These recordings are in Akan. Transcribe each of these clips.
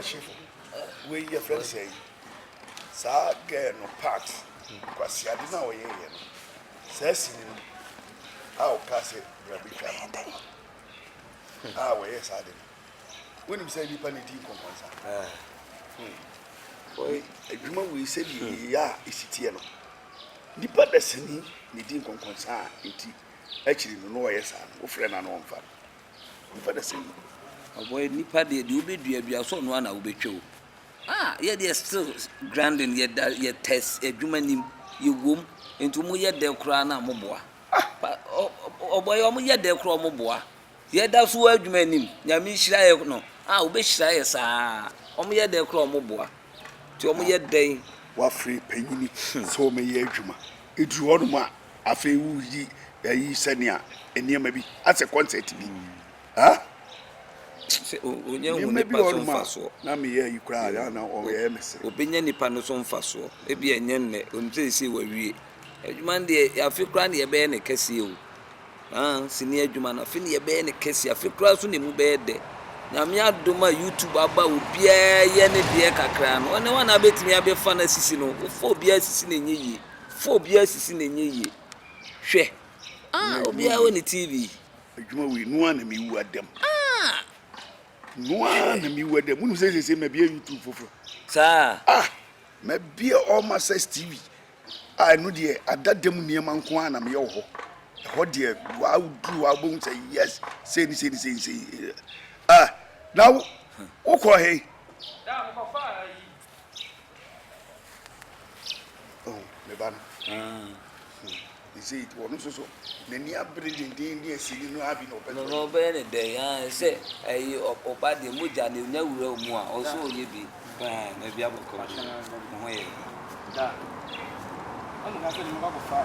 Chief, we your friend say, Sir, get no part. Because I didn't know you. Says, I'll pass it, Rabbi. Ah, yes, I didn't. When you say you penny team comes, boy, a woman we said, yeah, is it here? The person needing concern, actually, no, yes, I'm friend and on fun. For the same. Boy, Nipa, the Dubi, you are so one I will be true. Yet they are still grinding yet test a human you womb into Muya del Crana Moboa. Oh, boy, Omuya del Cro Moboa. Yet that's where you mean him. Yamish, no. I'll be shy, sir. Omuya del Cro Moboa. To Omuya day. What free penny so may ye juma. It drew on ma a free woozy, a ye senia, and near maybe as a concert to me. Huh? Maybe all my so. Now me hear you cry, I know, or MS. Opinion Nipanos on Faso. Maybe a yen, until see where we. Monday, I feel cranny a bear and Cassio. Senior Jumana, Finny a bear and Cassia, I feel cross on him bed. Now, me, I do my YouTube about beer, yenny beer cacran. Only one I bet me, I be fun as Sissino, 4 beers in a ye, 4 beers in a ye. She. Be on the TV. We no one and me were them. No one and me were them. Who says the same, maybe YouTube for. Sir. Maybe almost says TV. I know dear, at that dem near Manquan, I'm your ho. What dear, I would do, I won't say yes, say. Now, okay. Oh, Lebanon. You see, it was so. Many are breeding the Indian city, no having no better day. Say, or bad the Mujan, you know, more. Also, you be maybe I will come. I'm not going to go far.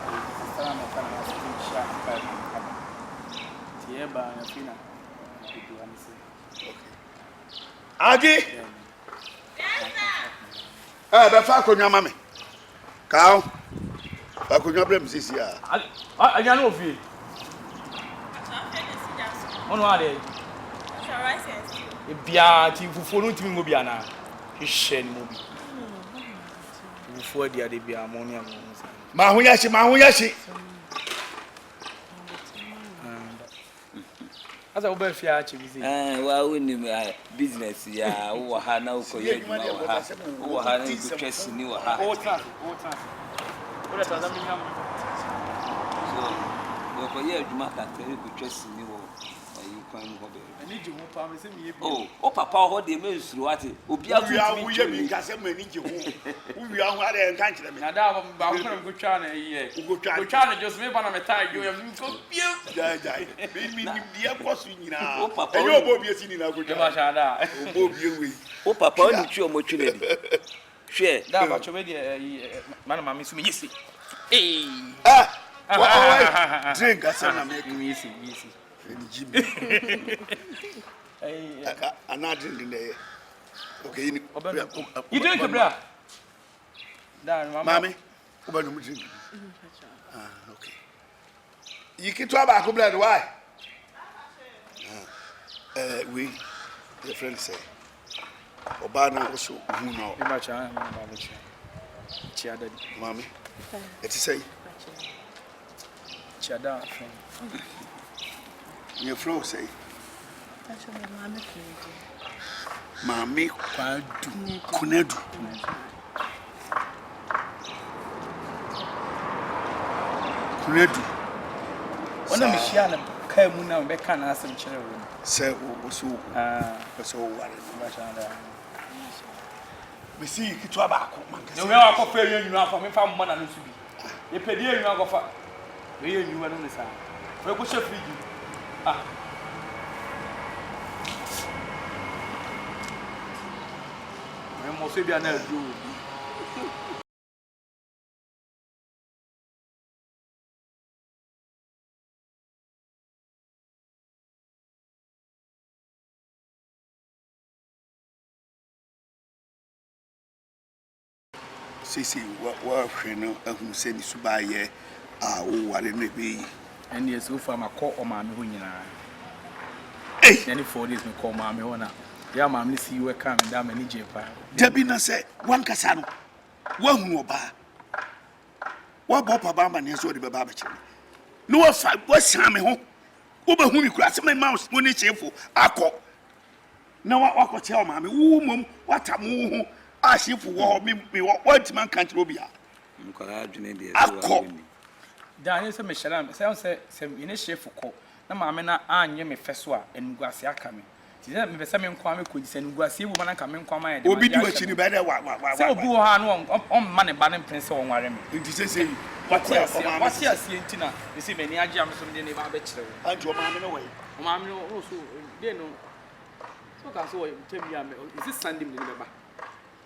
Agi? The fuck on your mammy. Cow? I could not blame this year. I don't know if you. On what day? If you are to follow to Mubiana, you shed movie. Before the other be ammonia. Mahuyashi. As I will be fair, well, when business, yeah, who are now for you, who are interest in you. What does that mean? So, you matter, you interest in you. I need you, promise me. Oh, Papa, what they mean is what it will be. We need you. We are what I can't tell me. Now, I'm good trying to just make one of my time. You have good beer. The boss, you know, Papa, you will be seen in a good Mashada. Oh, Papa, you show much. Share that much already, Madam Miss Missy. Hey, drink, I said, I'm making easy. I'm not drinking there. Okay, you drink a blah. Mammy, what do you drink? Okay. You can try back blood. Why? We, your friend say, Obana also, who know, Mammy, let's say, Chada. Your flow say, Mammy, Kunedu. Kunedu. One of Michiana came now, Becca, and some children. Say, so worried. We see you tobacco. You are for failure, you are from money to be. You pay the young offer. We are you on the side. We push a free. I must be an elder. See, what you know, who said to buy ye, what it may be. And yes, so far, my call on my moon. Any 4 days, me call my ya ma me si we ka me da ma ni je pa dabi na say wan kasa no wa hu oba wa bo pa ba ma ne so de be ba ba kire no wa fa wa san me ho wo ba hu mi kura se me mouse mo ni chefo akọ na wa ko che o ma me wo mom wa ta mo ho a chefo wo mi wa ti man kan tro bia nkora adwene de akọ da ne se me hyela me se ine chef ko na ma me na anye me feso a enuguase aka me ti se me pese me nkwa me ko di se enuguase bu mana ka me nkwa ma ye de obi di wachi ni ba de wa se obi wo ha no on ma ne ba ne prince wo nware me nti se wati asie ntina me se me ni age am so me ne ba be kire wo anti o ma me no we o ma me no so de no so ka so tell me am is this Sunday me be ba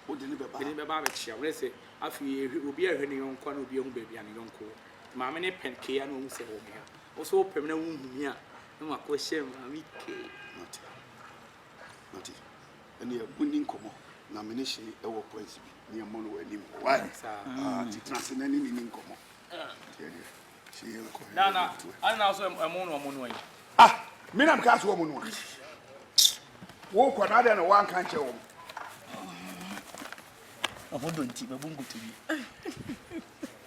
o de ni be ba be chia we say afi obi ehwe ne yonko na obi ehu ba bia ne yonko ma me ne pen ke ya no mu se wo me ha o so pem na wu hu mi a na ma ko hye ma mi ke not ene bunin komo na me ne hye e wo points bi ne mo no wani mo why ti transcend ni ni komo na ana so emo no yi me na mka so mo no wo kwa na de no wan kan che wo obodo nti babungu tubi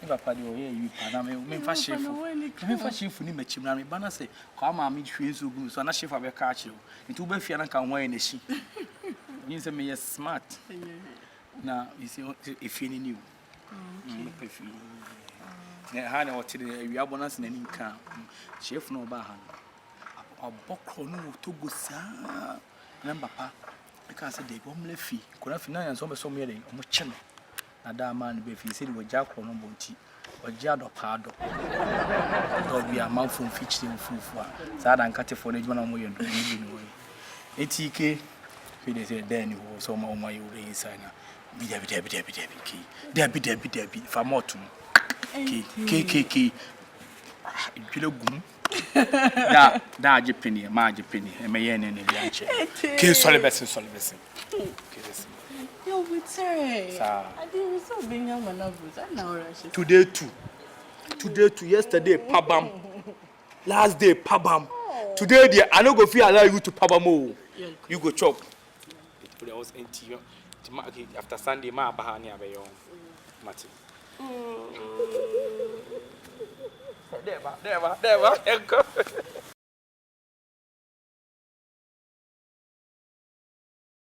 papa de oye yi pa na me fa chef ni machim na me bana se kwa ma me hwe nso gu so na chef abe ka akire nti wo ba fia na ka ho na shi yin se me yes smart na isi efie ni ni pe fi ne ha na otire awia bonus na ni nka chef no ba ha abokro no togo sa na papa because they bomle fi kora fi na yanso me so me yere omo che no na da ma no be fi se di wajja kro no bonti wajja do pa do do bia man fun fi chiri fufu a sa da nkate fo na juma na mo yendo ni bi no etike fi de se den wo so ma o ma yo re inside na bi debi fa motum ki idwile gum da age penny ma age penny e me ye ne ne bia nche ke sole bese ke this yo bitere sa I did so being young man of it na ora she today too yesterday pabam last day pabam today there I no go fit allow you to pabam o you go chop it was empty after Sunday ma bahani abeyo mati Deva.